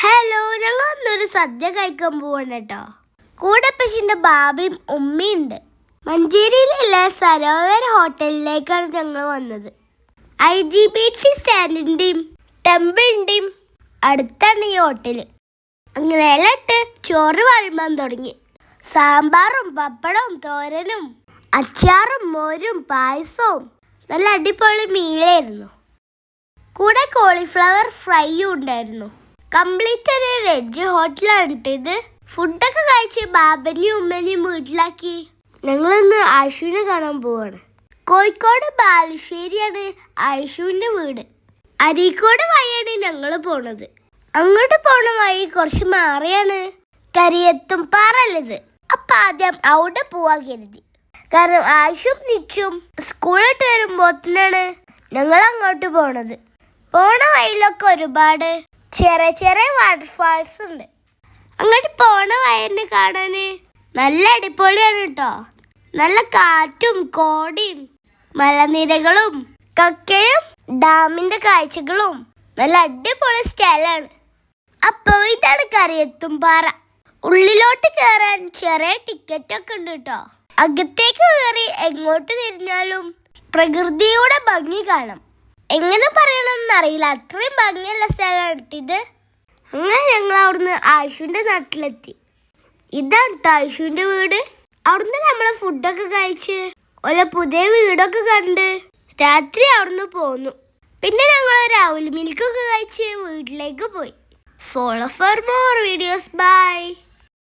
Hello, ഞങ്ങൾ ഇന്നൊരു സദ്യ കഴിക്കാൻ പോവാണ് കേട്ടോ. കൂടെ പശിന്റെ ബാബയും ഉമ്മയുണ്ട്. മഞ്ചേരിയിലുള്ള സരോവർ ഹോട്ടലിലേക്കാണ് ഞങ്ങൾ വന്നത്. IGBT സ്റ്റാൻഡിന്റെയും ടെമ്പിളിന്റെയും അടുത്താണ് ഈ ഹോട്ടല്. അങ്ങനെ ഇലട്ട് ചോറ് വളമ്പാൻ തുടങ്ങി. സാമ്പാറും പപ്പടവും തോരനും അച്ചാറും മോരും പായസവും നല്ല അടിപൊളി മീലായിരുന്നു. കൂടെ കോളിഫ്ലവർ ഫ്രൈയും ഉണ്ടായിരുന്നു. കംപ്ലീറ്റ് ഒരു വെജ് ഹോട്ടലാണ് ഇത്. ഫുഡൊക്കെ കഴിച്ച് ബാബനെയും ഉമ്മനെയും വീട്ടിലാക്കി ഞങ്ങളിന്ന് ആയിഷുവിനെ കാണാൻ പോവാണ്. കോഴിക്കോട് ബാലുശ്ശേരിയാണ് ആയിഷുവിൻ്റെ വീട്. അരീക്കോട് വഴിയാണ് ഞങ്ങൾ പോണത്. അങ്ങോട്ട് പോണ വഴി കുറച്ച് മാറിയാണ് കരിയത്തും പാറല്ലത്. അപ്പം ആദ്യം അവിടെ പോവാൻ കരുതി. കാരണം ആയിഷും നിച്ചും സ്കൂളിട്ട് വരുമ്പോഴത്തേനാണ് ഞങ്ങൾ അങ്ങോട്ട് പോണത്. പോണ വഴിയിലൊക്കെ ഒരുപാട് ചെറിയ ചെറിയ വാട്ടർഫാൾസ് ഉണ്ട്. അങ്ങോട്ട് പോണ വയറിനെ കാണാൻ നല്ല അടിപൊളിയാണ് കേട്ടോ. നല്ല കാറ്റും കോടയും മലനിരകളും കക്കയും ഡാമിന്റെ കാഴ്ചകളും നല്ല അടിപൊളി സ്ഥലമാണ്. അപ്പോൾ ഇതാണ് കരിയത്തും പാറ. ഉള്ളിലോട്ട് കയറാൻ ചെറിയ ടിക്കറ്റൊക്കെ ഉണ്ട് കേട്ടോ. അകത്തേക്ക് കയറി എങ്ങോട്ട് തിരിഞ്ഞാലും പ്രകൃതിയുടെ ഭംഗി കാണാം. എങ്ങനെ പറയണമെന്നറിയില്ല, അത്രയും ഭംഗിയുള്ള സ്ഥലമാണ് ഇത്. അങ്ങനെ ഞങ്ങൾ അവിടുന്ന് ആയിഷുവിൻ്റെ നാട്ടിലെത്തി. ഇതാണ് കേട്ടോ ആയിഷുവിൻ്റെ വീട്. അവിടുന്ന് നമ്മൾ ഫുഡൊക്കെ കഴിച്ച് ഒരു പുതിയ വീടൊക്കെ കണ്ട് രാത്രി അവിടുന്ന് പോന്നു. പിന്നെ ഞങ്ങൾ രാവിലെ മിൽക്കൊക്കെ കഴിച്ച് വീട്ടിലേക്ക് പോയി. Follow for more videos. By.